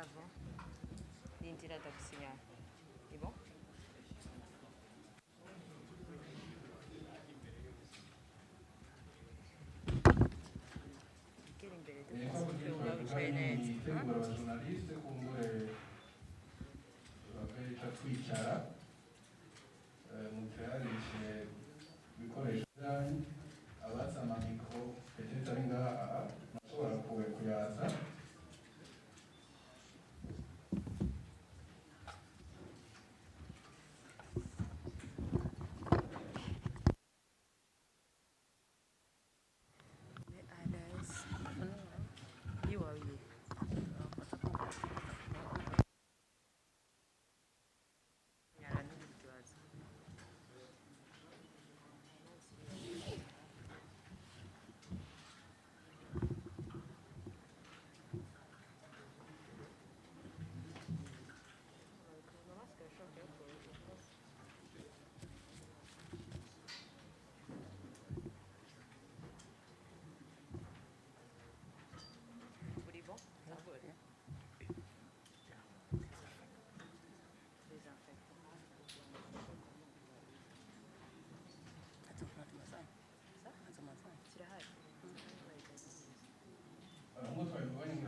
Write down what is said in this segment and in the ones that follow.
avant yinjira ndagusinyara. Ni bon? Gera imbere dukunze wicaye neza. Tegura abajournaliste kumbure babeca twicara mutayarishe ibikoresho byanyu abatse amamikro petete ari ngaha nashobora kuyaza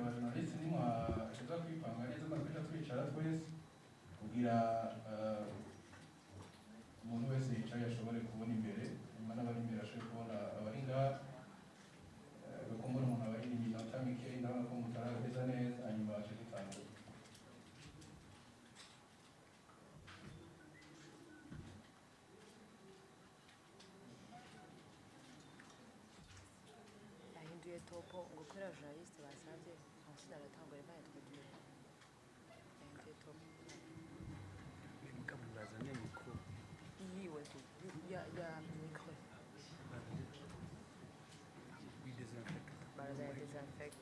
abajournaliste nimwashobora kwipanga neza maze twicara twese kugira umuntu wese yicaye ashobore kubona imbere nyuma n'abari imbere ashobore kubona abari ngaha kumbura umuntu aba yiri iminota mikeyi ndabona ko mutaraheza neza hanyuma baje dutangura. Yahinduye topo ngo kubera journaliste basabye ensuite aratangura bayatwuye. Yahinduye topo. Mugabo bazanye mikro. Yiwe tu. Ya micro. We desinfect. Baraza ya desinfect.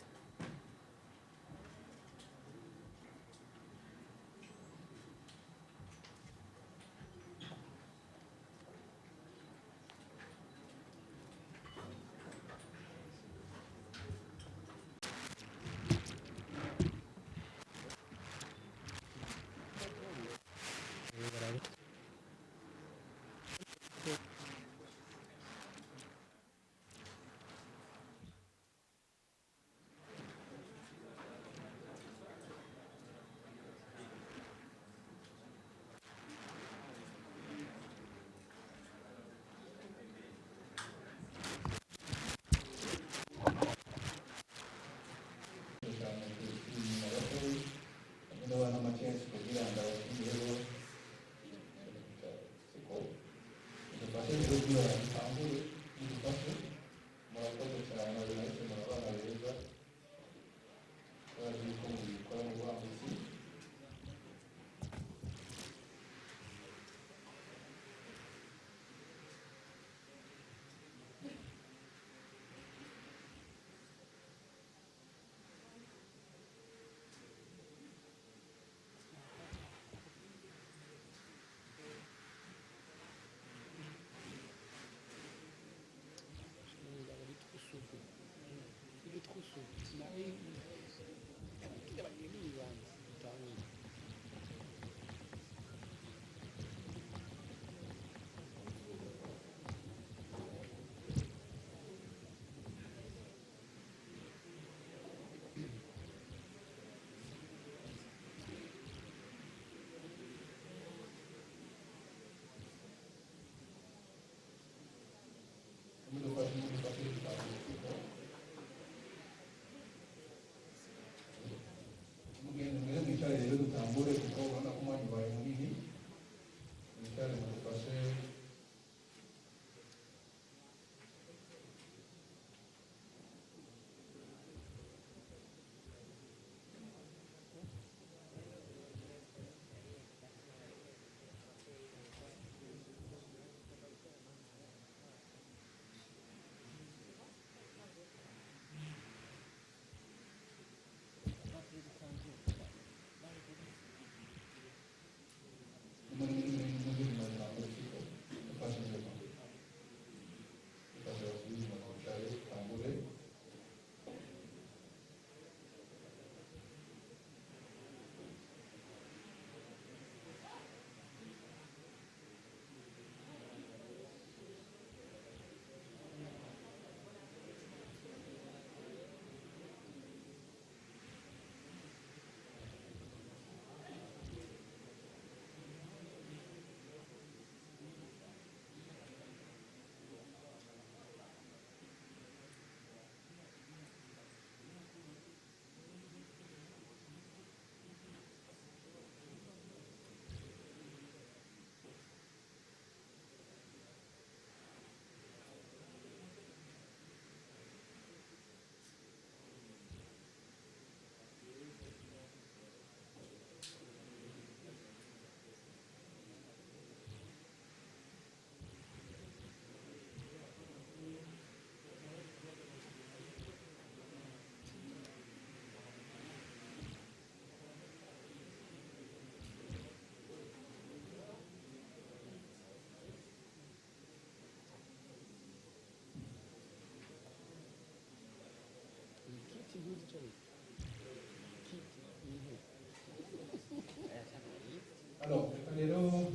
Alors, reka rero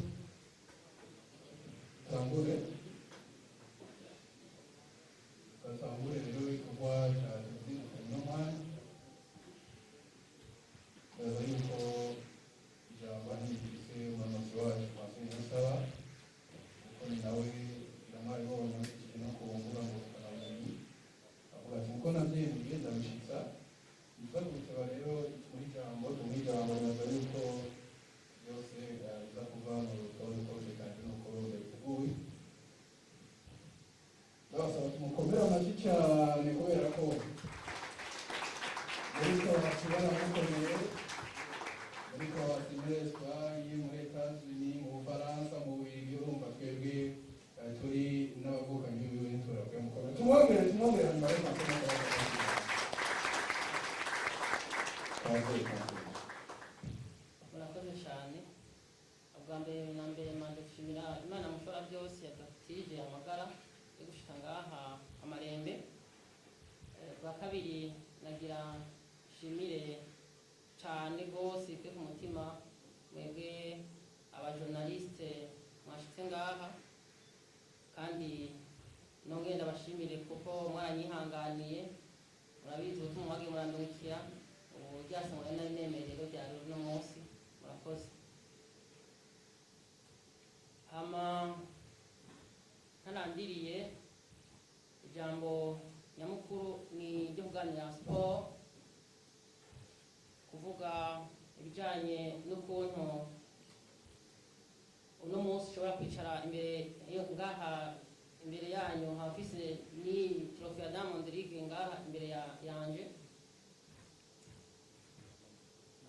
tangure rero igikorwa cya jenoside uno mwanya baza yuko ijambo ahanini rifise umuyobozi wacu Marcel Niyonsaba kuko ni nawe namwaribonye iki no ku mbuga ngurukanabumenyi avuga ati nkuko navyemeye ndabishitsa gusaba rero muri jambo naza yuko byose biza kuva mu rutonde uko bitekanye n'uko biteguwe ndabasaba tumukomere amashyi cyane kubera ko muriko basibana mukomeye muriko basimira Espagne muri Etats-Unis mu Bufaransa mu Bubiligi urumva twebwe turi n'abavukanyi b'ibihugu ntiturakwiye mukomere tumwongere hanyuma reka murakoze cyane ubwa mbere na mbere manje gushimira Imana mushobora byose yadutije amagara yo gushika ngaha amarembe. Bwa kabiri nagira shimire cyane rwose twe ku mutima mwebwe abajournaliste mwashitse ngaha kandi nongeye ndabashimire kuko mwaranyihanganiye murabizi ubutumwa mwagiye murandungikira ubu ryasangwa nari nemerero rya uno munsi murakoze. Ntarandiriye ijambo nyamukuru ni ryo kuganira sport, kuvuga ibijanye n'ukuntu uno munsi ushobora kwicara imbere yanyu hafise ni trophy ya Diamond League ngaha imbere yanje.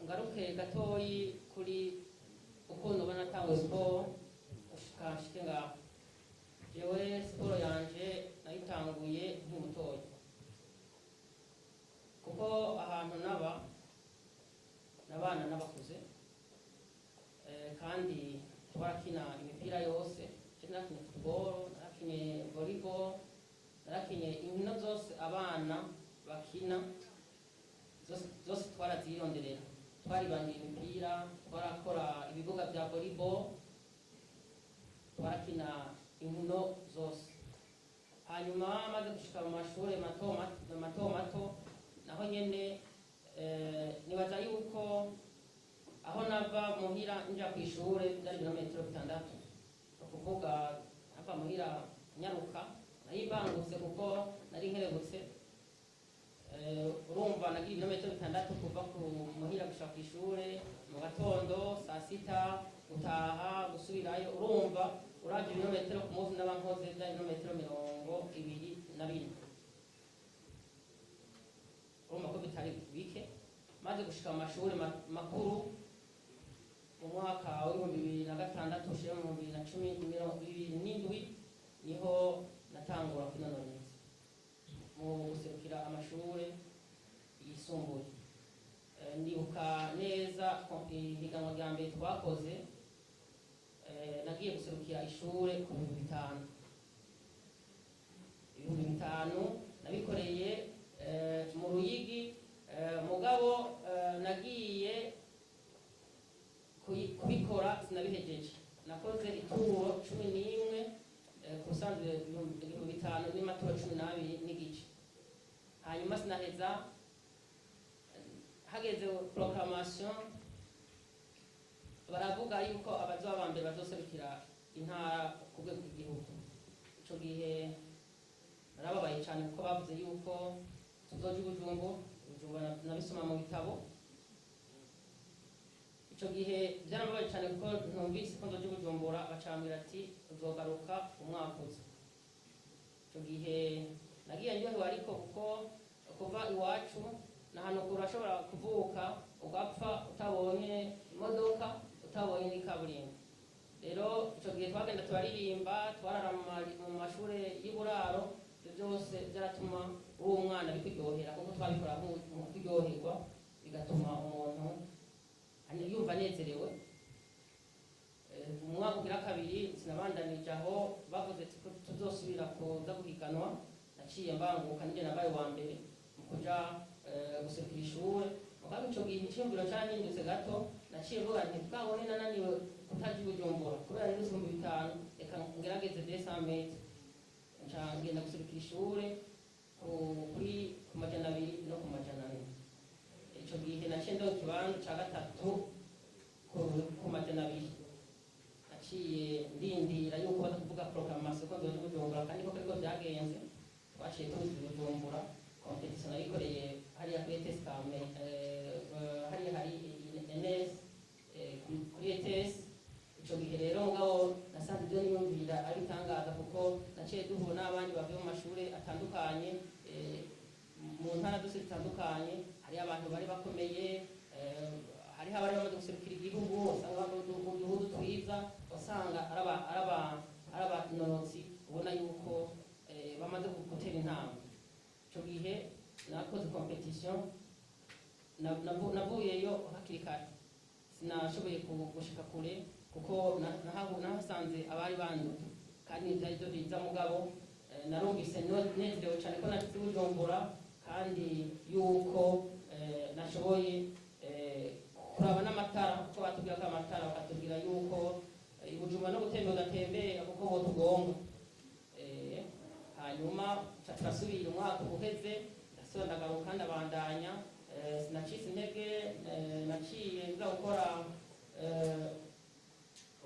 Ngaruke gatoyi kuri ukuntu banatanga sport ushike ngaho. Jewe sport yanje nayitanguye nk'umutoyi kuko ahantu n'abana n'abakuze kandi twarakina imipira yose. Narakina football, narakina volleyball, narakina inkino zose abana bakina zose twarazironderera. Twaribangira imipira, twarakora ibibuga bya volleyball, twarakina inkino zose. Hanyuma maze gushika mu mashuri mato naho nyene nibaza yuko aho nava muhira nja ku ishure byari ibirometero 6, ukuvuga nava muhira nyaruka nayibangutse kuko nari nkerebutse. Urumva nagira ibirometero 6 kuva ku muhira gushika ku ishure mu gatondo saa 6 gutaha gusubirayo. Urumva uraje ibirometero ku munsi n'abankoze byari ibirometero 24. Urumva ko bitari bike. Maze gushika mu mashuri makuru mu mwaka wa 2006 ushira mu 2017 niho natangura kwinonora imitsi mu guserukira amashuri yisumbuye. Ndibuka neza ihiganwa rya mbere twakoze nagiye guserukira ishure ku 5,000 nabikoreye mu Ruyigi. Mugabo nagiye kubikora sinabihejeje. Nakoze ituro 11 ku sanzwe 5,000 n'imaturo 12 n'igice. Hanyuma sinaheza. Hageze proclamation baravuga yuko abazoba bambere bazoserukira intara ku rwego rw'igihugu. Ico gihe narababaye cyane kuko bavuze yuko tuzoja Bujumbura nabisoma mu bitabo. Ico gihe byarababaye cyane kuko ntumvise ko nzoja Bujumbura bacambira ati uzogaruka umwaka uza. Ico gihe nagiye ndyohewe ariko kuko kuva iwacu nahantu urashobora kuvuka ugapfa utabonye imodoka utabonye n'ikaburimbo. Rero ico gihe twagenda turaririmba twarara mu mashure y'uburaro. Byose byaratuma uwo mwana bikuryohera kuko twabikora mu kuryoherwa bigatuma umuntu yumva anezerewe. Mu mwaka ugira kabiri sinabandanije aho bavuze tuzosubira kuza guhiganwa. Naciye mbanguka nje nabaye wa mbere mu kuja guserukira ishure. Mugabo ico gihe icyumviro cyanyindutse gato naciye vuga nti bwabone nananiwe agenda guserukira ishure kuri ku majana abiri no ku majana ane. Ico gihe naciye ndo ikibanza ca gatatu ku majana abiri. Naciye ndindira yuko baza kuvuga proclamation ko nzoja Bujumbura, kandi koko ariko vyagenze. Twaciye tuzi Bujumbura, competition nayikoreye hariya kuri ETS Kame, hariya hari NS kuri ETS. Ico gihe rero ngabo nasanze ibyo niyumvira ari bitangaza, kuko naciye duhura n'abandi bavuye mu mashure atandukanye mu ntara zose zitandukanye. Hari abantu bari bakomeye, hariho abari bamaze guserukira igihugu, usanga bambaye uduhudu twiza, usanga ari abanonotsi ubona yuko bamaze gutera intambwe. Ico gihe nakoze competition, navuyeyo hakiri kare, sinashoboye gushika kure kuko nahasanze abari banduta, kandi byari byo biza mugabo narumvise nezerewe cyane ko nashitse Bujumbura, kandi yuko nashoboye kuraba n'amatara, kuko batubwira ko amatara bakatubwira yuko Bujumbura no gutembera ugatembera kuko botugonga. Hanyuma turasubira umwaka uheze, ndasubira ndagaruka ndabandanya, sinacitse intege, naciye nza gukora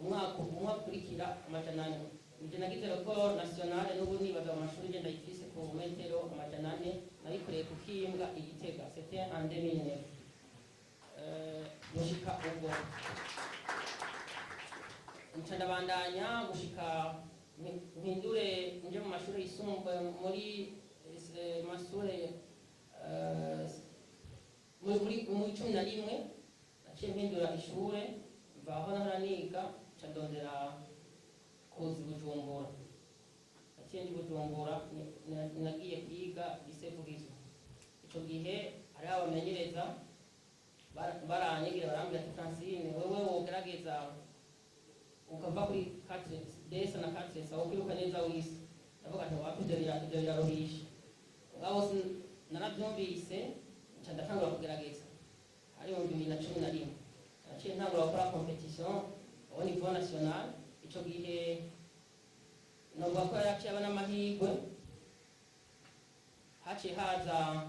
umwaka ukurikira amajana ane. Nje nagize record nationale n'ubu nibaga mu mashuri ngenda yifise ku metero amajana ane, nayikoreye ku Kimbwa Igitega, c'était en 2009. Gushika ubwo nca ndabandanya gushika mpindure nje mu mashuri yisumbuye muri muri 11 naciye mpindura ishure, mvaho nahora niga nca ndondera kuza Bujumbura. Naciye ndi Bujumbura, nagiye kwiga Gisevugizo. Ico gihe hari abamenyereza baranyegira barambwira ati Francine, wewe wogerageza ukava kuri 4 na 4 sawa kwiruka neza wisi. Ndavuga ati wakuderera biraruhisha. Ngabo narabyumvise nca ndatangura kugerageza. Hari mu 2011 naciye ntangura gukora competition au niveau national. Ico gihe novuga ko yaciye abana amahirwe, haciye haza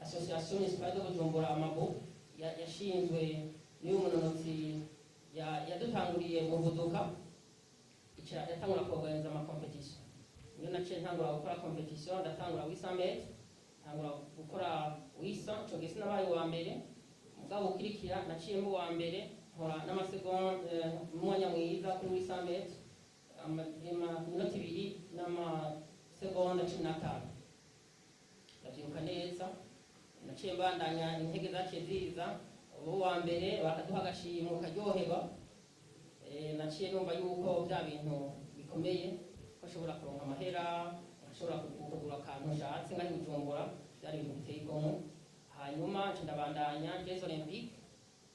association municipale de Bujumbura Amabo yashinzwe n'uyu munonotsi yadutanguriye mu Buduka, yatangura kuorganiza ama competition. Niyo naciye ntangura gukora competition, ndatangura 800 metres, ntangura gukora 800. Ico gihe sinabaye uwa mbere, mugabo ukirikira naciye mu wa mbere, nkora n'amasegonda umwanya mwiza kuri 800 metres, iminota 2 n'amasegonda 15. Ndavyibuka neza. Naciye mbandanya, intege zaciye ziza, ubu wa mbere bakaduha agashimwe karyoheba. Naciye numva yuko bya bintu bikomeye, ko ashobora kuronka amahera, ashobora kugura akantu nshatse ngaho Bujumbura, byari ibintu biteye igomwe. Hanyuma nca ndabandanya Jeux Olympiques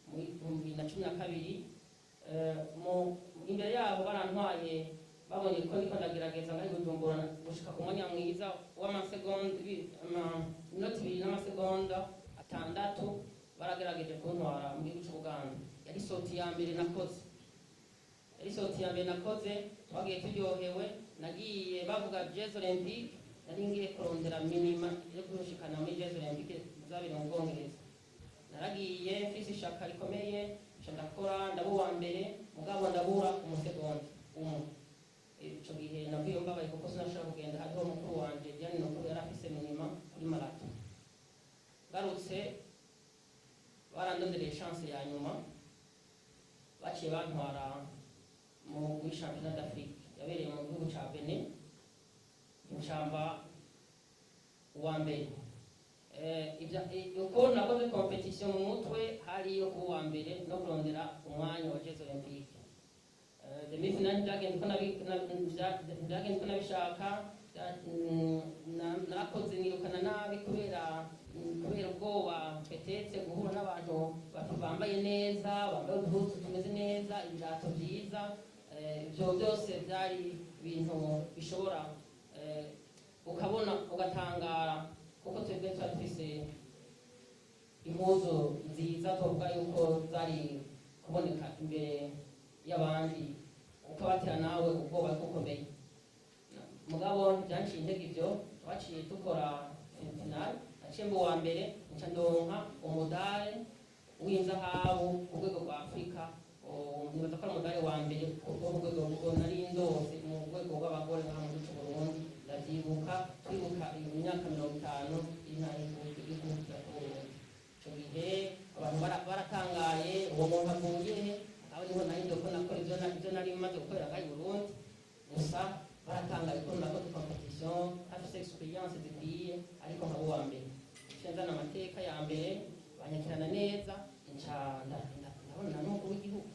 mu 2012. Imbere yabo barantwaye, babonye ko niko ndagerageza ngaho Bujumbura gushika ku mwanya mwiza w'amasegonda iminota 2 n'amasegonda 6, baragerageje kuntwara mu gihugu cy'Uganda. Yari soti ya mbere nakoze, twagiye turyohewe. Nagiye bavuga Jeux Olympiques, nari ngiye kurondera minima yo kurushikana muri Jeux Olympiques zabiri mu Bwongereza. Naragiye mfise ishaka rikomeye, nca ndakora ndaba uwa mbere, mugabo ndabura umusegonda umwe. Ico gihe navuye mbabaye kuko sinashaka kugenda, hariho mukuru wanje Diane Nokuru yari afise minima kuri marato. Garutse barandondereye chance ya nyuma, baciye bantwara mu championnat d'Afrique yabereye mu gihugu ca Benin, incamba uwa mbere. Uko nakoze competition mu mutwe hariyo kuba uwa mbere no kurondera umwanya wa Jeux Olympiques. Demi-finale byagenda uko nabishaka, narakoze nirukana nabi kubera ubwoba, petetse guhura n'abantu bambaye neza, bambaye uduhuzu tumeze neza, ibirato byiza. Ibyo byose byari ibintu bishobora ukabona ugatangara, kuko twebwe twari twise impuzu nziza, tuvuga yuko zari kuboneka imbere y'abandi, ukabatera nawe ubwoba bukomeye. mugabo ntibyanciye intege ibyo twaciye dukora final naciye mu wa mbere nca ndonka umudari w'inzahabu ku rwego rwa Afurika. Nibaza ko ari umudari wa mbere kuko urwego nari ndose mu rwego rw'abagore nka mu gihugu cy'u Burundi. Ndavyibuka twibuka imyaka 50 intara y'igihugu cy'Uburundi. Ico gihe abantu baratangaye uwo muntu avuye aho niho nari ndiko nakora ivyo nari maze gukorera ngaho i Burundi, gusa baratangaye ko nakoze competition afise experience zikwiye ariko nkaba uwa mbere. Nzana amateka ya mbere banyakirana neza ndabona n'umukuru w'igihugu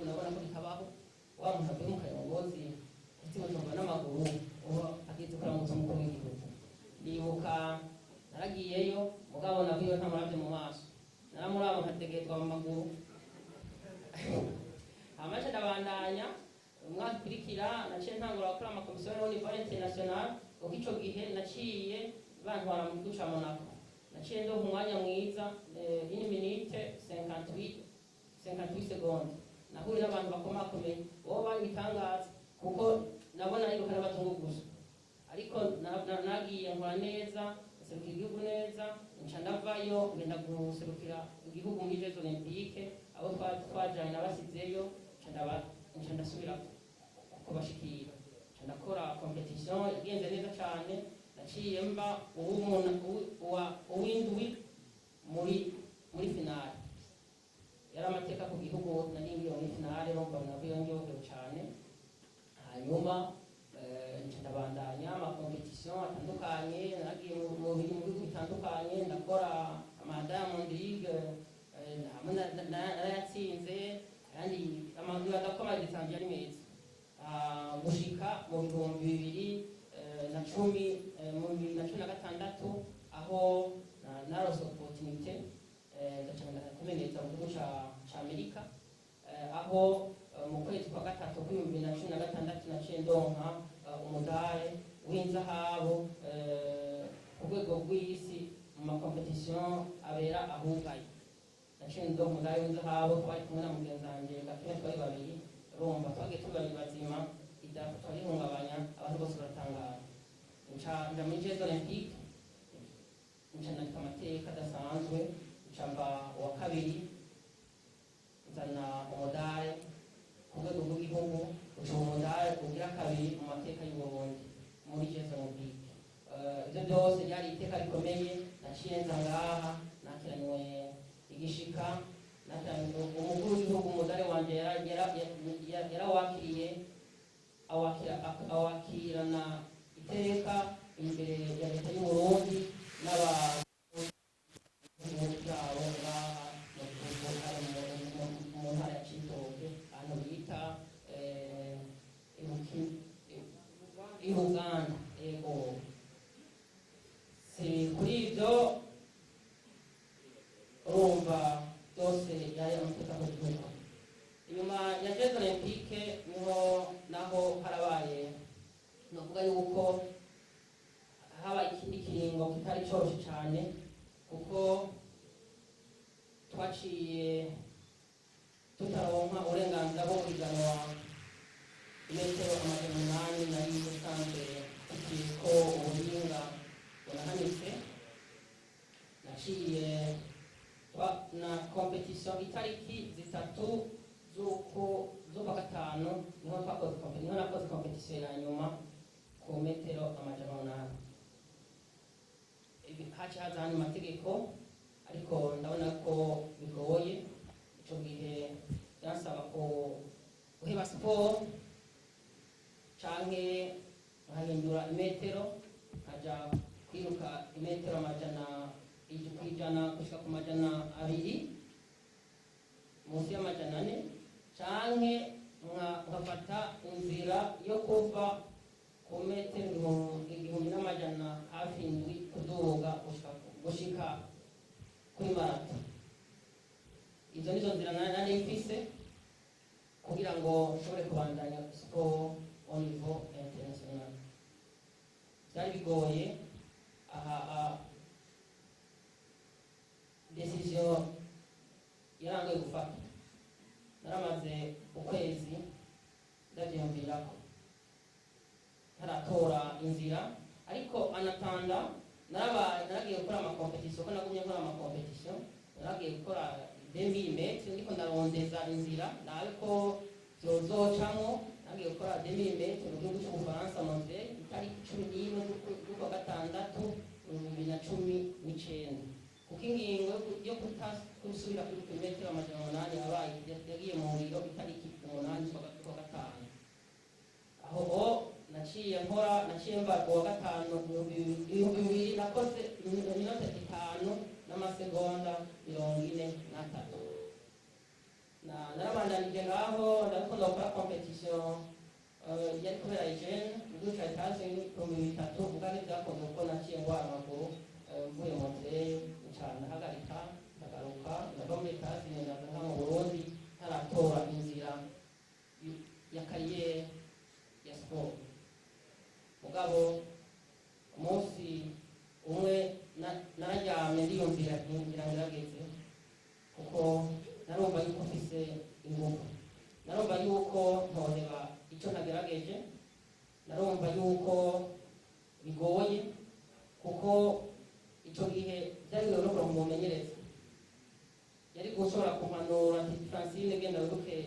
nabona ko bitabaho wa muntu avuye mu Kayongozi atimutumva n'amaguru uba ageze kuramutsa umukuru w'igihugu. Ndibuka naragiyeyo mugabo navuyeyo ntamuravye mu maso, naramuraba nkategerezwa mu maguru. Amace ndabandanya umwaka ukurikira naciye ntangura gukora amakomisiyo au niveau international, kuko ico gihe naciye bantwara mu gihugu ca Monaco. Naciye ndo umwanya mwiza 1 minute 58 secondes. Nahuye n'abantu bakomakomeye bo bari bitangaza kuko nabona ariko n'abazungu gusa, ariko nagiye nkora neza serukira igihugu neza, nca ndavayo ngenda guserukira igihugu muri Jeux Olympiques. Abo twajanye nabasizeyo nca ndasubira kubashikira, nca ndakora competition igenze neza cane. Naciye mba uw'indwi muri finale. Yari amateka ku gihugu nari ngiye muri finale, urumva navuye ndyohewe cane. Hanyuma nca ndabandanya amakompetition atandukanye, nagiye mu bihugu bitandukanye ndakora ama Diamond League, hamwe narayatsinze kandi nibaza ko amagitange yari meza. Gushika mu bihumbi 2016 aho narose opportunité ndacanga kumenyetsa mu gihugu ca Amerika, aho mu kwezi kwa gatatu kw'ibihumbi 2016 naciye ndonka umudari w'inzahabu ku rwego rw'isi mu makompetition abera ahugaye. Naciye ndonka umudari w'inzahabu, twari kumwe na mugenzi wanje Gakire, twari babiri. Urumva twagiye tubari bazima, idarapo twarihungabanya, abantu bose baratangara. Nja muri Jeux Olympiques nca nandika amateka adasanzwe, nca mba uwa kabiri, nzana umudari ku rwego rw'igihugu, uca umudari ugira kabiri mu mateka y'u Burundi muri Jeux Olympiques. Ivyo byose byari iteka rikomeye. Naciye nza ngaha nakiranywe igishika, nakiranywe umukuru w'igihugu. Umudari wanje yarawakiriye, awakirana iteka imbere ya leta y'u Burundi n'abantu byabo ngaha mu ntara ya Cibitoke, ahantu bita i Buganda. Yego, si kuri ibyo urumva byose yari amateka ku gihugu. Inyuma ya Jeux Olympiques niho naho harabaye, novuga yuko habaye ikindi kiringo kitari coroshe cane, kuko twaciye tutaronka uburenganzira bwo kuhiganwa imetero 800 nari usanzwe tukiko ubuhinga bunahanitse. Naciye na competition itariki 3 z'ukwa gatanu niho nakoze competition ya nyuma ku metero 800. Haca haza andi mategeko, ariko ndabona ko bigoye. Ico gihe byansaba ko guheba siporo canke nkahindura imetero, nkaja kwiruka imetero 100 gushika ku 200 munsi ya 400, canke nkafata inzira yo kuva ku metero 1,100 hafi indwi kuduga gushika kuri marato. Izo nizo nzira nari mfise kugira ngo nshobore kubandanya siporo au niveau international. Byari bigoye. Decision yarangoye gufata. Naramaze ukwezi ndavyumvirako inzira ariko anatanda naragiye gukora amakompetisiyo ko nagumye nkora amakompetisiyo naragiye gukora 2000 metero ndiko ndarondeza inzira nawe ko byozocamo nagiye gukora 2000 metero mu gihugu cy'Ubufaransa Montreal itariki 11 z'ukwa gatandatu 2019 kuko ingingo yo kutasubira kuri kilometero 800 yabaye yagiye mu ngiro itariki 8 z'ukwa gatanu aho naciye mba kuwa gatanu 2000 nakoze iminota 5 n'amasegonda 43 narabandanije ngaho ndakunda gukora competition yari kubera Eugene duca itazi mu 3 ubwari byakoze uko naciye ngwara amaguru mvuye mu Montreal cyane hagarika ndagaruka ndava muri itazi ndaza nka mu Burundi ntaratora inzira ya kariyeri ya sport mugabo umunsi umwe narajyamye ndiyumvira ngira ngerageze kuko narumva yuko mfise ingufu narumva yuko ntoreba icyo nagerageje narumva yuko bigoye kuko icyo gihe byari bigoye no kuronka umumenyereza yari gushobora kumpanura ati Francine genda wiruke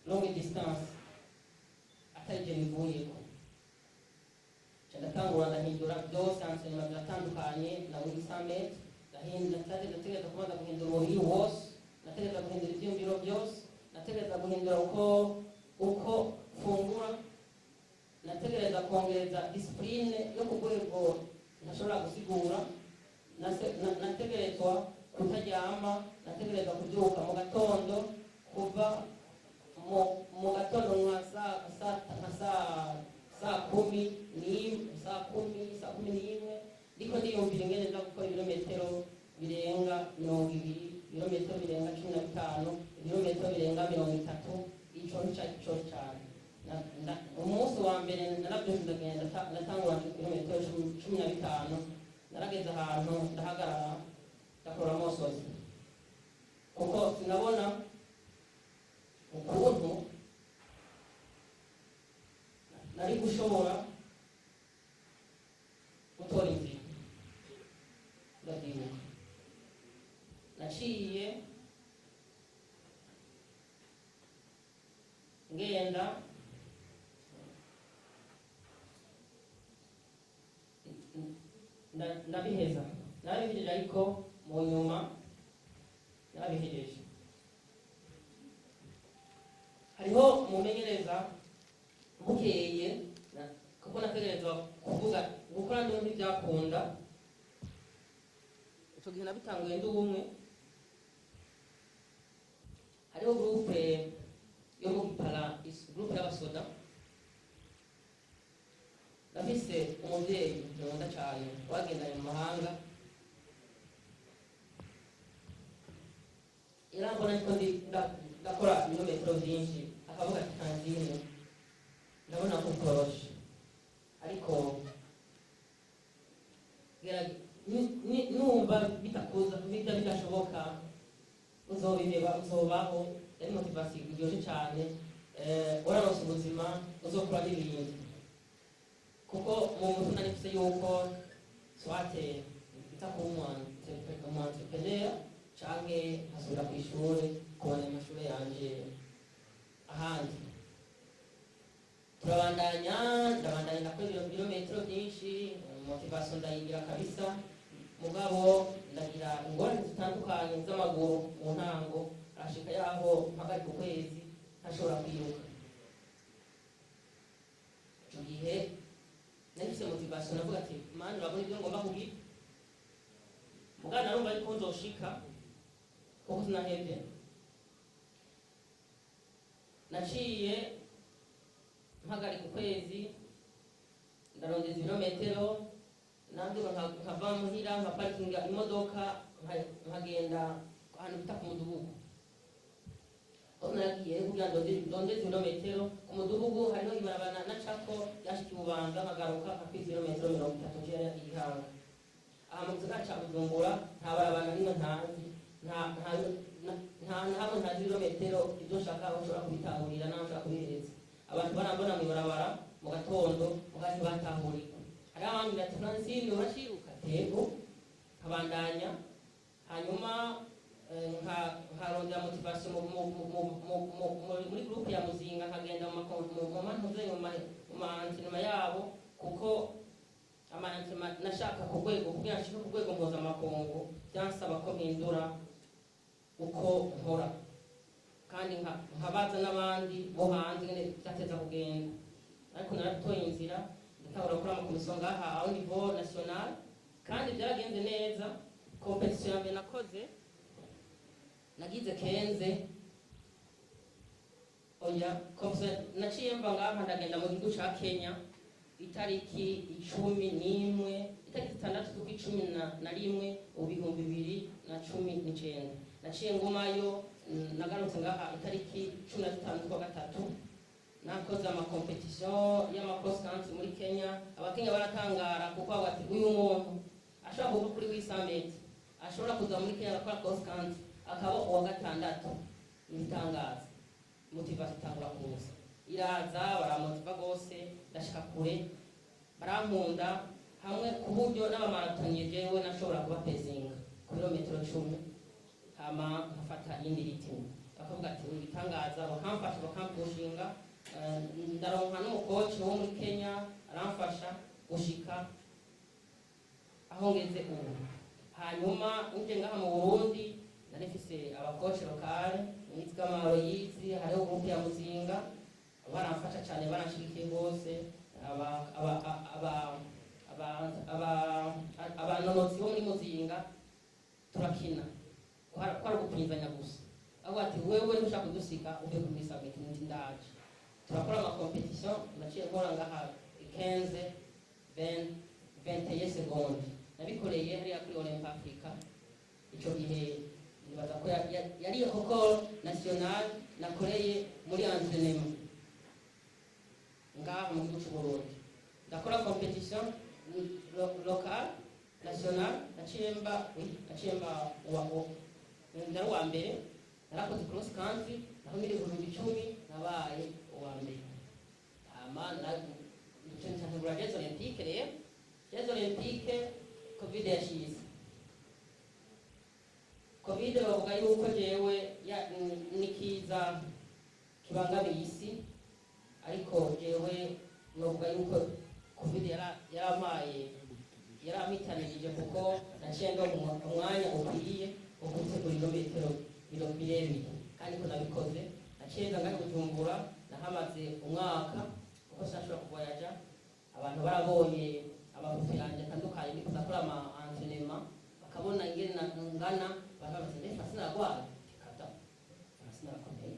long distance atari je bivuyeko ndatangura ndahindura byose ansema biratandukanye na buri summit ndategereza kubanza guhindura umubiri wose nategereza guhindura ibyiyumviro byose nategereza guhindura uko fungura nategereza kongereza disipurine yo ku rwego ntashobora gusigura nategerezwa kutaryama nategereza kubyuka mu gatondo kuva mu gatondo nka saa 10 ndiko ndiyumvira ingene nza gukora ibirometero birenga 20 ibirometero birenga 15 ibirometero birenga 30 ico nico cyane umunsi wa mbere narabyuze ndagenda natangura ibirometero 15 narageze ahantu ndahagarara ndakora amosozi kuko sinabona ukuntu nari gushobora gutora inzira ndabyibuka naciye ngenda ndabihejeje ariko mu nyuma nabihejeje hariho umumenyereza bukeye kuko nategerezwa kuvuga gukora ndo ntibyakunda icyo gihe nabitanguye ndi umwe hariho groupe yo mu Gipara groupe y'abasoda nafise umubyeyi nkunda cyane wagendanye mu mahanga irambona ko ndakora ibirometero byinshi akavuga ati Francine ndabona ko ukoroshe ariko numva bidashoboka uzobiheba uzobaho yari motivasiyo iryoshye cyane uraronse ubuzima uzokora n'ibindi kuko mu mutima nifise yuko swate nza kuba umu-entrepreneur canke nkasubira ku ishuri kubona amashuri yanje ahandi ndabandanya ndakora ibirometero byinshi motivasiyo ndayigira kabisa mugabo ndagira ingorane zitandukanye z'amaguru mu ntango arashika yaho mpagarika ukwezi ntashobora kwiruka icyo gihe nahise motivasiyo navuga ati mani urabona ibyo ngomba kugira mugana narumva ariko nzoshika kuko sinahebye naciye mpagarika ukwezi ndarondeza ibirometero nabyo nkava muhira nkaparikinga imodoka nkagenda ahantu bita ku mudugudu aho naragiye kugira ndondeze ibirometero ku mudugudu hariho ibarabara nacako yashika Ububanza nkagaruka nkakwiza ibirometero 30 nje igihanga aha mu gisagara ca Bujumbura nta barabara rimwe ntazi nta hamwe ntazi ibirometero ibyo nshaka aho nshobora kubitahurira naho nshobora kubihereza abantu barambona mw'ibarabara mu gatondo mugati batahurika hari abandi ati Francine urashiruka yego kabandanya hanyuma nkarondera motivation muri groupe ya muzinga nkagenda mu mantinema yabo kuko amantinema nashaka ku rwego kugira nshike ku rwego mpuzamakungu byansaba ko mpindura uko nkora kandi nkabaza n'abandi bo hanze nyine byateza kugenda ariko naratoye inzira ndakabura gukora amakomisiyo ngaha au niveau national kandi byaragenze neza. Competition ya mbere nakoze nagize kenze oya naciye mva ngaha ndagenda mu gihugu ca Kenya itariki 11 itariki 6 z'ukwi 11 ubihumbi 2019 naciye ngumayo nagarutse ngaha itariki 15 kwa gatatu nakoze amakompetition y'amacross country muri Kenya. Abakenya baratangara kuko bati uyu muntu ashobora kuva kuri wisamete ashobora kuza muri Kenya akora cross country akaba uwa gatandatu. Ibitangaza motivation itangura kuza iraza baramotiva gose ndashika kure barankunda hamwe ku buryo n'abamarathoniye jewe nashobora kuba pezinga ku kilometero 10 hama nkafata indi ritmu bakavuga ati ibitangaza bakamfasha bakampushinga. Ndaronka n'umukoci wo muri Kenya aramfasha gushika aho ngeze ubu. Hanyuma uje ngaha mu Burundi narifise abakoci lokale nitwa Maroyizi hariho groupe ya muzinga baramfasha cyane barashikiye bose abanonotsi bo muri muzinga turakina kwari gupinzanya gusa aho ati wewe ntushaka kudusika uve ku misabiti ndaje turakora amakompetition naciye nkora ngaha 15-21 secondes nabikoreye hariya kuri Olympic Africa. Ico gihe nibaza ko yari record national nakoreye muri entraînement ngaha mu gihugu cy'u Burundi. Ndakora competition local national naciemba wa mbere narakoze cross country naho muri 2010 nabaye uwa mbere. Amana nitentangura Jeux Olympiques rero Jeux Olympiques Covid yashize. Covid bavuga yuko jewe nikiza kibangamiye isi ariko jewe novuga yuko Covid yarampitanirije kuko naciye ndo umwanya ukwiye wo gutegura ibirometero birebire kandi ko nabikoze naciye ngana Bujumbura nahamaze umwaka kuko sinashobora kuvoyaja. Abantu barabonye amafoto yanjye atandukanye ndiko ndakora ama entraînement bakabona ingene ngana bakabaza ndefa sinagwara kata sinarakomeye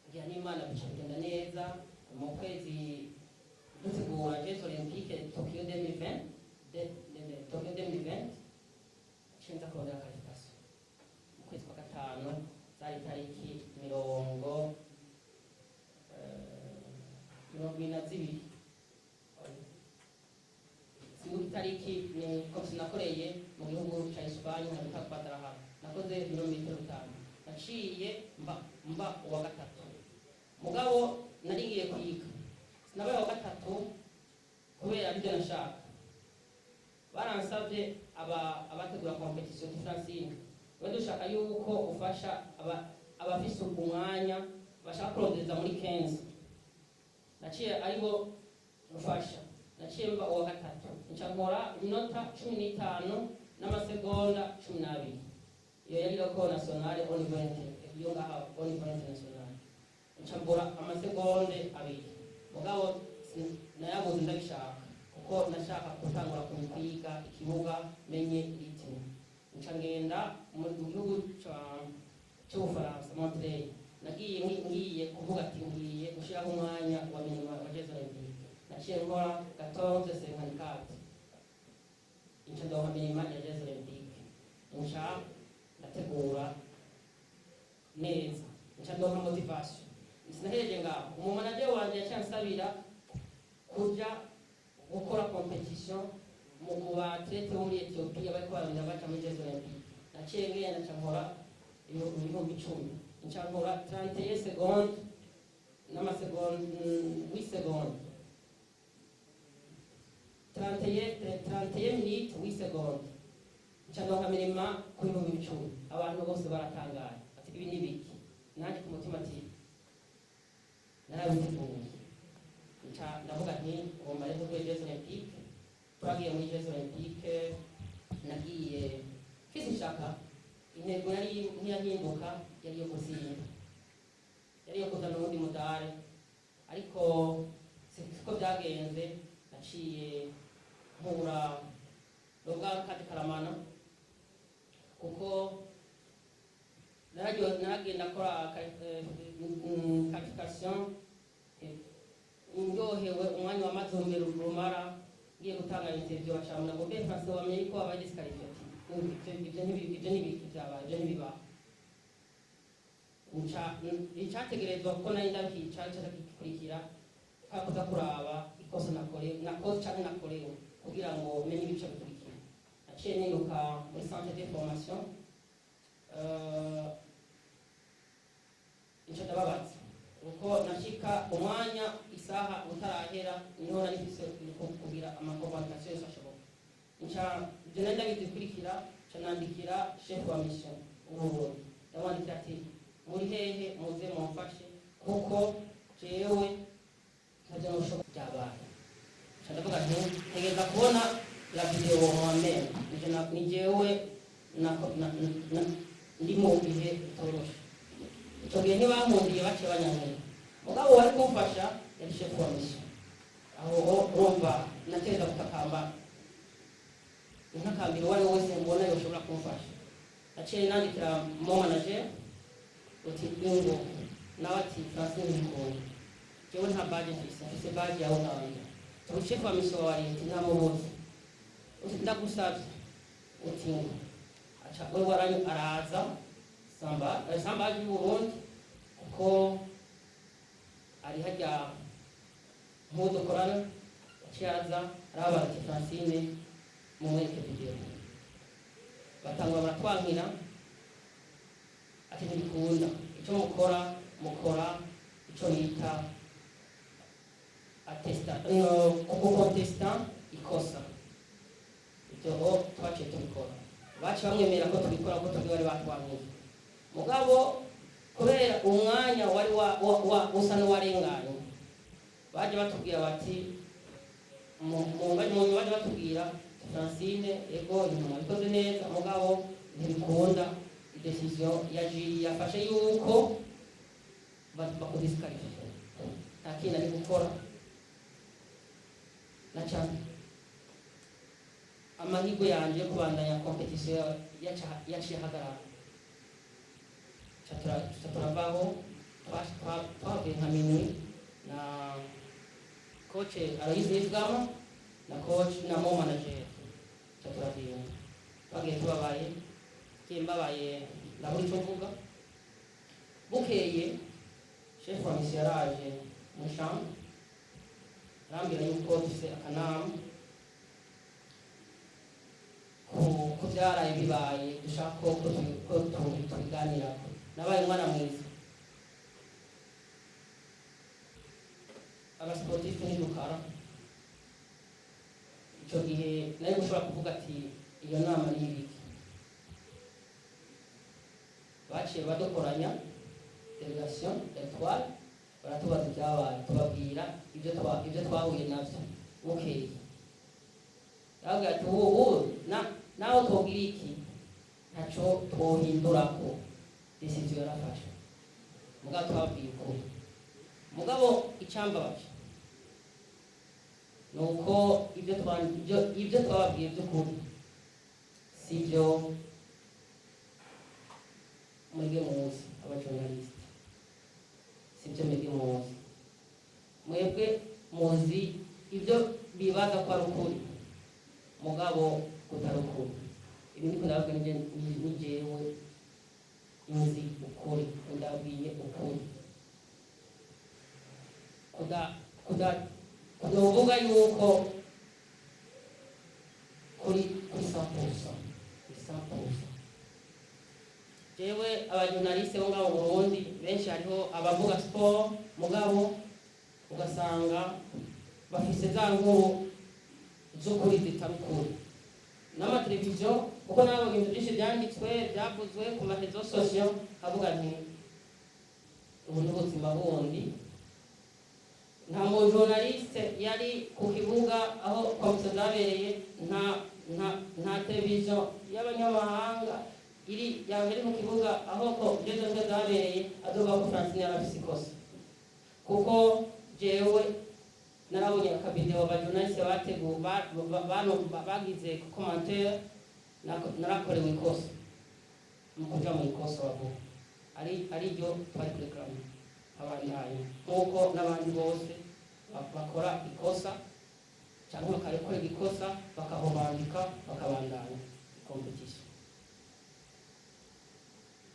ngira n'Imana bica bigenda neza. Mu kwezi dutegura Jeux Olympiques Tokyo 2020 nshinza kurondera qualification mu kwezi kwa gatanu zari tariki 22 tariki ni kosi nakoreye mu gihugu cya Espagne na Quadraha nakoze ibirometero 5 naciye mba uwa gatatu. Mugabo naringiye kwiga sinabaye uwa gatatu kubera ibyo nashaka. Baransabye abategura competition de Francine wende ushaka yuko ufasha abafise umwanya bashaka kurondeza muri 15 naciye aribo ufasha naciye mba uwa gatatu ncankora iminota 15 n'amasegonda 12. Iyo yari record nationale au niveau yo ngaha au niveau international ncambura amasegonde 2. Mugabo nayabuze ndabishaka kuko nashaka gutangura kwiga ikibuga menye ritme ncangenda mu gihugu cy'Ubufaransa Montreal. Nagiye kuvuga ati ngiye gushiraho umwanya wa nyuma wa Jeux Olympiques. Naciye nkora 14:54 incha ndohamenya ya Jeux Olympiques incha ndategura neza incha ndoha motivation. Sinaheje ngaho umumanaje wanje yacansabira kuja gukora competition mu batlete bo muri Ethiopia bariko barabira baca muri Jeux Olympiques. Naciye ngenda ncankora ibihumbi 10 ncankora 31 secondes n'amasegonda 8 secondes 31 minutes 8 secondes ncandonka mirima kuri mu bicumi. Abantu bose baratangaye ati ibi ni biki, nanjye ku mutima ati narabiteguye. Ndavuga nti ngomba rero kuri Jeux Olympiques. Twagiye muri Jeux Olympiques, nagiye mfise ishaka, intego yari ntiyahinduka, yari yo gutsinda, yari yo kuzana uwundi mudari, ariko siko byagenze. Naciye mpura n'ubwa Kati Karamana kuko naragenda akora qualification ndyohewe. Umwanya wamaze umbere rumara ngiye gutanga interview bacamuna ngo mbe Francis wamenye ko aba disqualifié. Ibyo ntibiki byabaye, ibyo ntibiba. Icyategerezwa kuko nari ndabica cyakurikira kakuza kuraba ikosa nakoze cyane nakorewe kugira ngo menye ibice bikurikira. Naciye niruka muri centre de formation icyo ndababaza uko nashika umwanya isaha utarahera niho nari mfise kugira amakonvocation yose ashoboka. Ibyo nari ndabikurikira nandikira chef wa mission ubu ndamwandikira ati muri hehe muze mumfashe kuko jewe ntajya nushoboka byabaye. Ndavuga nti ntegeza kubona la video moi-même, ni jewe ndi mu bihe bitoroshe. Icyo gihe ntibampundiye baciye banyangira, mugabo wari kumfasha yari chef wa mission. Aho urumva nateza gutakamba intakambira uwari wese mbona yoshobora kumfasha. Naciye nandikira mo manager uti ngo nawe ati Francis Nkuye jewe nta badge mfise badge yawe nawe chef wa mission wa leta namubuze uti ndagusabye uti acha wewe waranyu araza samba y'u Burundi kuko ari hajya mudo korana cyaza araba ati Francine mu mweke video batangwa baratwankira ati ndikunda icyo mukora icyo yita contestant ikosa. Ibyo twaciye tubikora, baciye bamwemera ko tubikora ko tubwi bari batwangiye. Mugabo kubera umwanya wari usa n'uwarenganye, baje batubwira bati baje batubwira Francine ego inyuma ikoze neza, mugabo ntibikunda. Decision ya jiri yafashe yuko bakudisqualifier, nta kintu ari gukora. Nacyane amahirwe yanjye yo kubandanya competition yaciye hagarara. Turavaho twavuye nka minwi na coach Aloyse Gama na coach na mo manager. Turavuye twagiye tubabaye kimbabaye ndaburi cyo mvuga. Bukeye chef wa mission yaraje mu chambre arambwira yuko dufite akanama ku byaraye bibaye dushaka ko tubiganira. Nabaye umwana mwiza, abasportifu ni dukara. Icyo gihe nari gushobora kuvuga ati iyo nama ni ibiki. Baciye badukoranya delegation étoile baratubaza ibyabaye, tubabwira ibyo twahuye nabyo. Bukeye yavuga ati nawe tubwira iki ntacyo twohindurako decision yarafashe. Mugabo twabwiye ukuri. Mugabo icyambabaje nuko ibyo twababwiye by'ukuri sibyo mwebwe muzi abajournaliste, sibyo mwebwe muzi. Mwebwe muzi ibyo bibaza ko ari ukuri, mugabo kutari ukuri. Ibi ndiko ndavuga ni jewe nzi ukuri, ndabwiye ukuri. Kuvuga yuko kuri 100% jewe abajournaliste bo ngaho mu Burundi benshi hariho abavuga sport mugabo ugasanga bafise za nkuru z'ukuri zitabukuri n'amateleviziyo kuko nabo ibintu byinshi byanditswe byavuzwe ku marezo sosiyo avuga nti ubu ni ubuzima bundi nta mu journaliste yari ku kibuga aho komisiyo zabereye nta televiziyo y'abanyamahanga iri yambere mu kibuga aho ko jeje zabereye azoba ko Francine yarafise ikosa kuko jewe narabonye akavideo abajournaliste bagize commentaire narakorewe ikosa mu kuja mu ikosa wabo ari ryo twari kureklama abandanye nk'uko n'abandi bose bakora ikosa cyangwa bakarekorera ikosa bakahobandika bakabandanya competition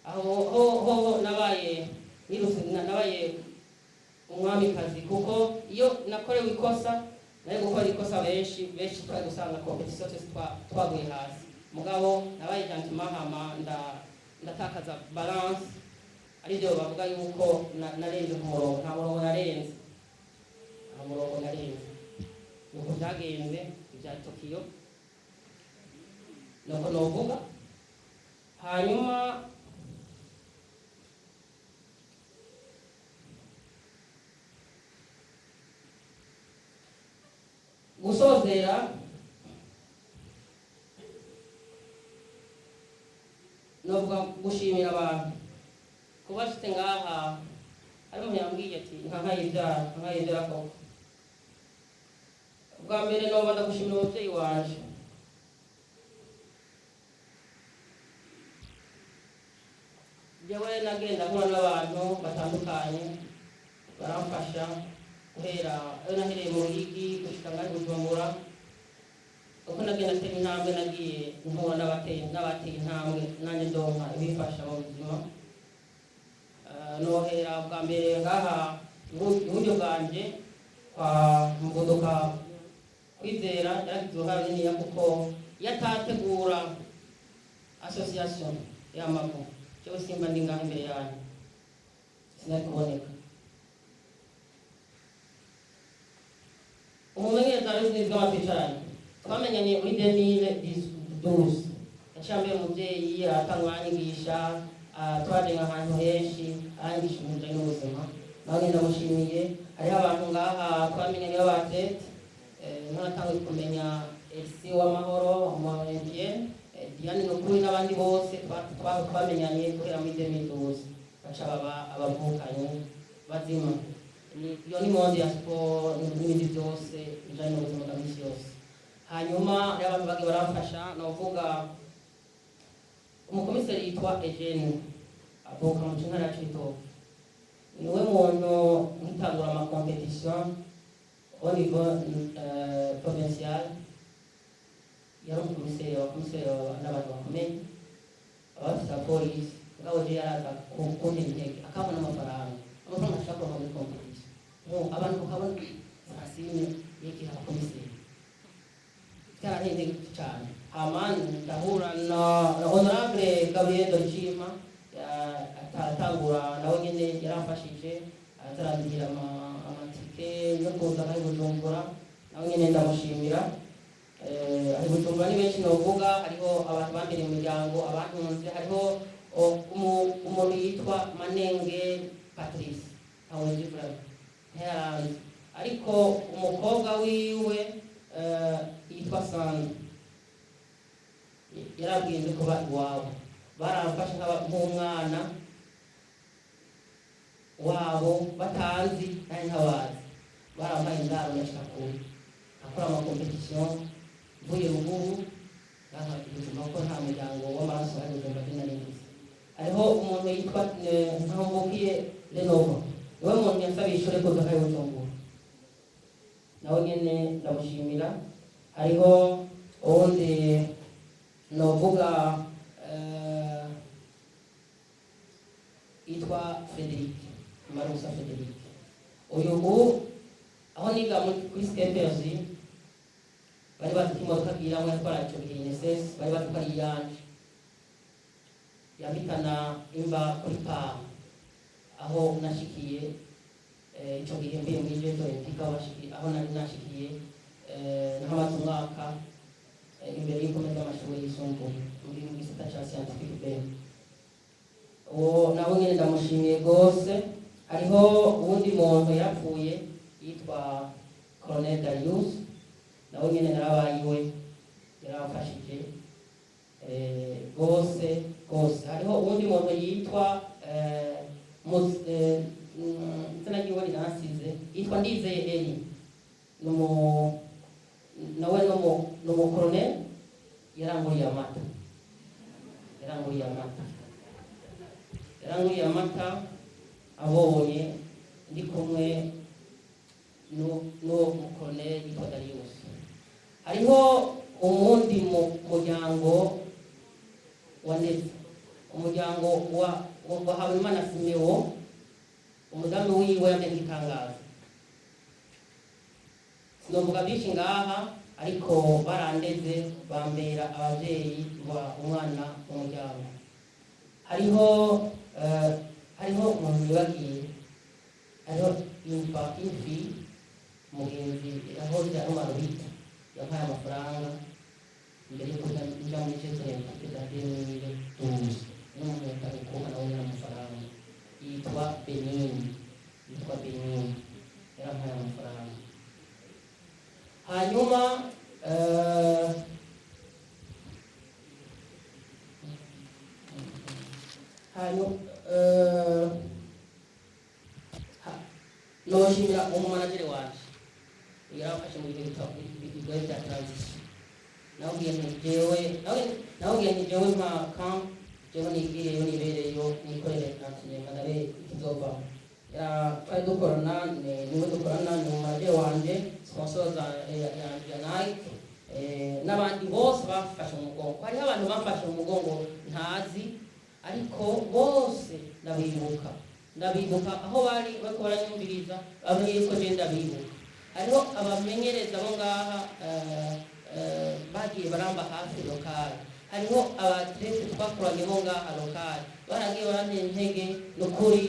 aho nabaye umwamikazi kuko iyo nakorewe ikosa nayo gukora ikosa benshi twari gusanga competition twaguye hasi mugabo nabaye gentleman hama ndatakaza balance aribyo bavuga yuko narenze umurongo nta murongo narenze nuko byagenze ibya Tokyo nuko novuga hanyuma gusozera novuga gushimira abantu kuba shite ngaha ari umuntu yambwiye ati nkayibyara koko bwa mbere noba ndagushimira umubyeyi wanje jewe nagenda nkora n'abantu batandukanye baramfasha guhera ayo nahereye mu Ruyigi gushika ngari Bujumbura uko nagenda tera intambwe nagiye nkora n'abateye intambwe nanjye ndonka ibifasha mu buzima nohera bwa mbere ngaha uburyo bwanje kwa Mugodoka Kwizera yaragize uruhare runini kuko yatategura association y'amavu cyo simba ndi ngaha imbere yanyu sinari kuboneka umumenyereza w'ubuhinzi bw'amapicaranye twamenyanye muri 2012 yaciye umubyeyi atanga inyigisha twaje ahantu henshi arangisha ibijanye n'ubuzima nawe ndamushimiye hariho abantu ngaha twamenyanye b'abatlete ntatangiye kumenya Elsie w'amahoro umwambie Diane n'ukuri n'abandi bose twamenyanye guhera muri 2012 baca baba abavukanye bazima iyo ni monde ya sport n'ibindi byose bijanye n'ubuzima bwa misi yose hanyuma rero abantu bage baramfasha novuga umukomiseri yitwa Eugene avuka mu ntara ya Cibitoke niwe muntu nkitangura ama competition au niveau provincial yari umukomiseri n'abantu bakomeye abafite polisi ngabo je yaraza kuntera intege akabona amafaranga ashaka muri competition abantu bakabona Francine yigira komiseri cyaraheze cyane amani ndahura na honorable Gabriel Dorchima atangura nawe nyene yaramfashije azarandira amatike yo kuza muri Bujumbura nawe nyene ndamushimira ari Bujumbura ni benshi novuga hariho abantu bambere mu miryango abantunze hariho umuntu yitwa Manenge Patrice awujibra ariko umukobwa wiwe yitwa Sandra yarabwiye ko iwabo baramfasha nk'umwana wabo batazi nari ntabazi barampaye indaro nashika kure akora ama competition mvuye ruguru nakatuma ko nta muryango w'amaraso ari Bujumbura n'inarizi hariho umuntu yitwa Ntambukiye Renova niwe muntu yasabiye ishuri kuza kari Bujumbura nawe nyene ndamushimira hariho uwundi novuga yitwa Frederic Marusa Frederic uyu aho niga kuri Skepers bari bazi imodoka bwira mwe twara cyo INSS bari bazi ko ari yanje yabitana imba kuri pa aho nashikiye ico gihe mbiye muri Jeux Olympiques aho nari nashikiye n'amaze umwaka imbere y'ukomeza amashuri yisumbuye muri mu gisata ca scientifique B. Uwo nawe nyene ndamushimiye gose. Hariho uwundi muntu yapfuye yitwa Colonel Darius, nawe nyene narabayiwe, yaramfashije gose. Hariho uwundi muntu yitwa izina ryiwe riransize, yitwa Ndizeye Eli, nawe n'umukolonel yaranguriye amata abonye ndi kumwe n'uwo mukolonel yitwa Darius. Hariho umundi muryango wa Neza, umuryango wa Habimana Simeo, umudamu wiwe yamenye itangazo. Sinovuga byinshi ngaha, ariko barandeze bambera abavyeyi wa umwana mu muryango. Hariho umuntu yibagiye, hariho imfi mugenzi aho ryarumara bita yampaye amafaranga mbere yo kuja muri Jeux Olympiques za 2012. N'umuntu yatabikuka nawe amafaranga yitwa Benin, yarampaye amafaranga. Hanyuma noshimira umumanageri wanje yarafashe mu bihe bigoye bya transition. Nawubwiye nti jewe nka camp jewe nigiyeyo nibereyo nikorere ntakinyema nabe ikizovamo. Twari dukorana niwe dukorana ni umumanageri wanje, sponsor ya Nike n'abandi bose bafashe umugongo. Hariho abantu bafashe umugongo ntazi, ariko bose ndabibuka aho bari bariko baranyumviriza, bamwe yuko je ndabibuka. Hariho abamenyereza bo ngaha bagiye baramba hafi lokal. Hariho abatrete twakoranye bo ngaha lokal baragiye barantera intege. Nukuri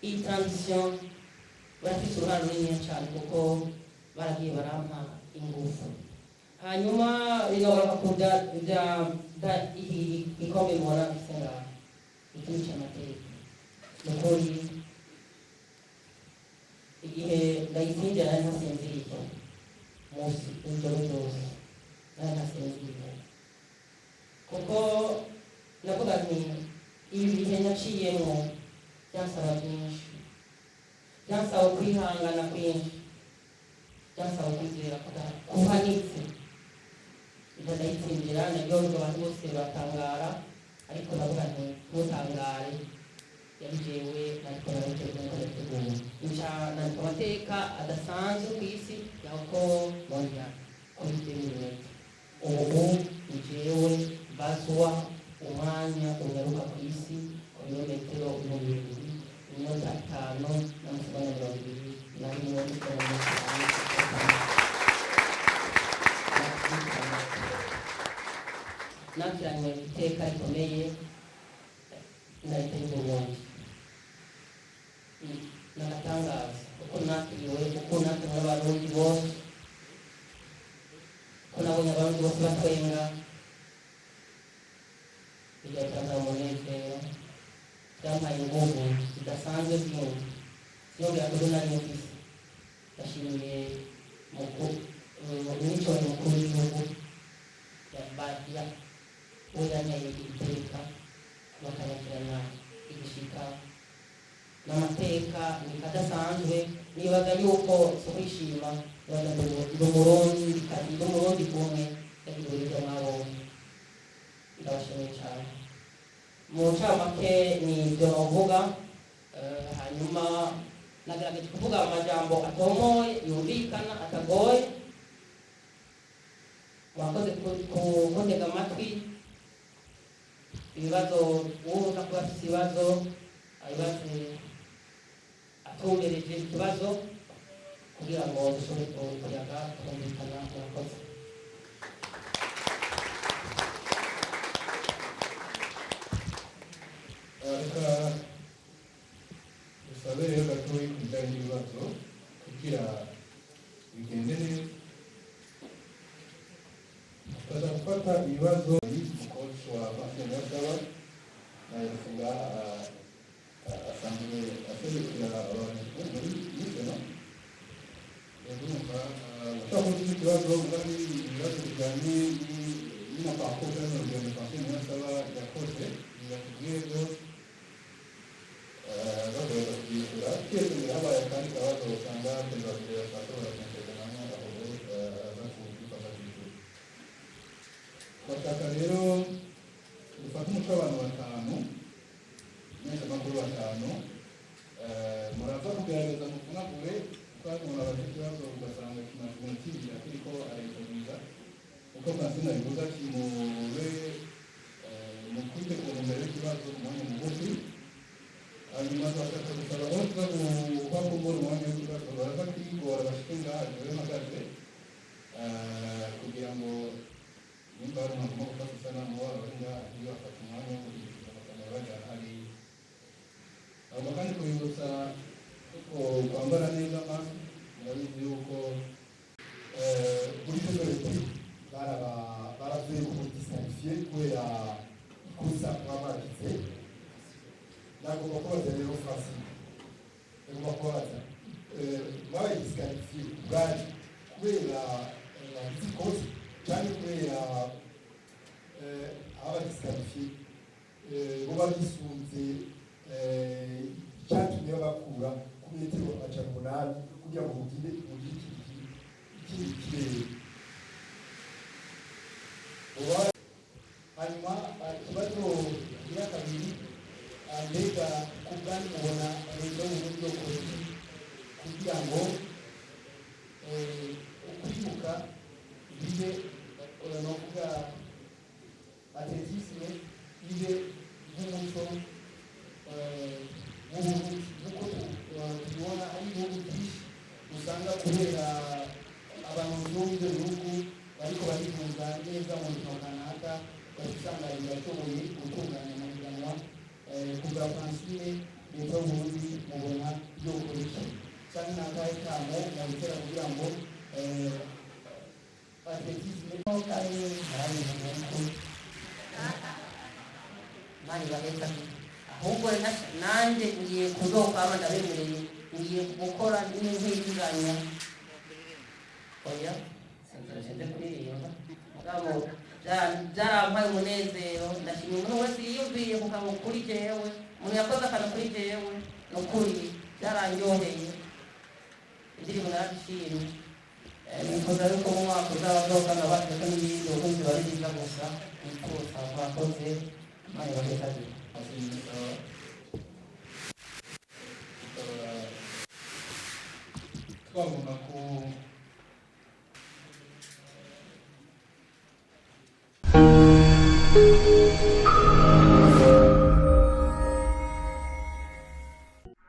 iyi transition barafise uruhare runini cyane kuko baragiye barampa ingufu. Hanyuma bigabura kuda igikombe mubona bise ngaha ikintu cy'amateka. Nukuri igihe ndayitsinda nari ntasinziriye munsi ijoro ryose, nari ntasinziriye kuko navuga nti ibi bihe naciyemo byansaba byinshi, byansaba kwihangana kwinshi, byansaba kwizera kuhanitse. Ndayitsindira naryohewe, abantu bose batangara, ariko navuga nti ntutangare, yari jewe nariko narateguye nandika amateka adasanzwe ku isi yako bongera kuri tewe. Ubu ni jewe bazwa umwanya unyaruka ku isi ku birometero 2,500 n'amasegonda 200 na rimwe nakiranywe iteka rikomeye na leta y'u Burundi. Nagatangaza uko nakiriwe, uko nakiriwe n'abarundi bose, ko nabonye abarundi bose batwenga, bigatanga umunezero, byampaye inguvu zidasanzwe byinshi. Sinongera kuko nari mufise. Ndashimiye umwicorero mukuru w'igihugu we yanteye iteka bakanyakirana igishika n'amateka nikadasanzwe. Nibaza yuko kwishima ndumurundi kumwe yakigurije mwabo. Ndabashimiye cyane. Mu ncamake ni ibyo novuga. Hanyuma nagerageje kuvuga amajambo atomoye yumvikana atagoye. Mwakoze kuntega amatwi. Ibibazo uza kuba afite ibibazo ayibaze atumbereje ikibazo kugira ngo dushobore kuyaga kumvikana. Mwakoze. reka dusabe rero gatoya ku bijyanye n'ibibazo kugira bigende neza. Tukaza gufata ibibazo umukozi wa Masenga Saba nayosenga asanzwe aserukira abantu muri Miseno. Ndumva ushaka kugira ikibazo muri ibibazo bijyanye n'amapakuru y'urugendo Masenga Saba yakoze bibatubwiye byo bagoye kubyishyura twese habaye akandi kabazo usanga perezida wa federasiyo ashobora kumusezerano aho bakubwira byishyura. Bashaka rero dufate umuco w'abantu batanu n'abanyamakuru batanu muraza kugerageza mufunagure kuko umuntu abaza ikibazo ugasanga kimaze iminsi ariko arayiteguza uko Francine abivuze ati mube mukwite ku ntumbero y'ikibazo umwanya mugufi hanyuma bashaka gusaba bose kuba kumbura umwanya w'ikibazo baraza kwigora bashike ngaha jyewe mpagaze kugira ngo nimba hari umuntu ugomba gufata isanamu wabo ari ngaha iyo bafata umwanya wo kugira amakamera bajyana hariya. Hanyuma kandi kubibutsa ko kwambara neza amaso murabizi yuko muri sosiyete baravuye ku disqualifié kubera ikosa mwamagize. Nagomba kubaza rero Francine, nagomba kubaza mwabaye disqualifié bwari kubera wagize ikosa cyane kubera aba disqualifié boba bisunze icyatumye babakura ku metero amajana 8 kugira ngo mugire ikindi kirere. Hanyuma ikibazo gira kabiri mbega ku bwanyu mubona leta mu buryo kugira ngo ukwibuka bibe novuga atletisme bibe nk'umuco nk'uko tubibona ari ibihugu byinshi usanga kubera abantu bo mu bihugu bariko barivuza neza mu bintu kanaka usanga birashoboye gutunganya amahiganwa kubwa Francine leta y'uburundi mubona yokoresha cyane n'akahe kamo mubitera kugira ngo atletisme kandi harabivuga mani baheza ahubwo nanjye ngiye kuzokwama ndabemereye ngiye gukora n'inkwiriganya oya sinzashende kuririmba mugabo byarampaye umunezero ndashimye umuntu wese yiyumviye ku kantu kuri jewe umuntu yakoze akantu kuri jewe ni ukuri byarandyoheye indirimbo narabishimye nifuza yuko mu mwaka uzaba uzokana bateka n'ibindi ukunzi baririmba gusa nikusa mwakoze mani baheza twabona ko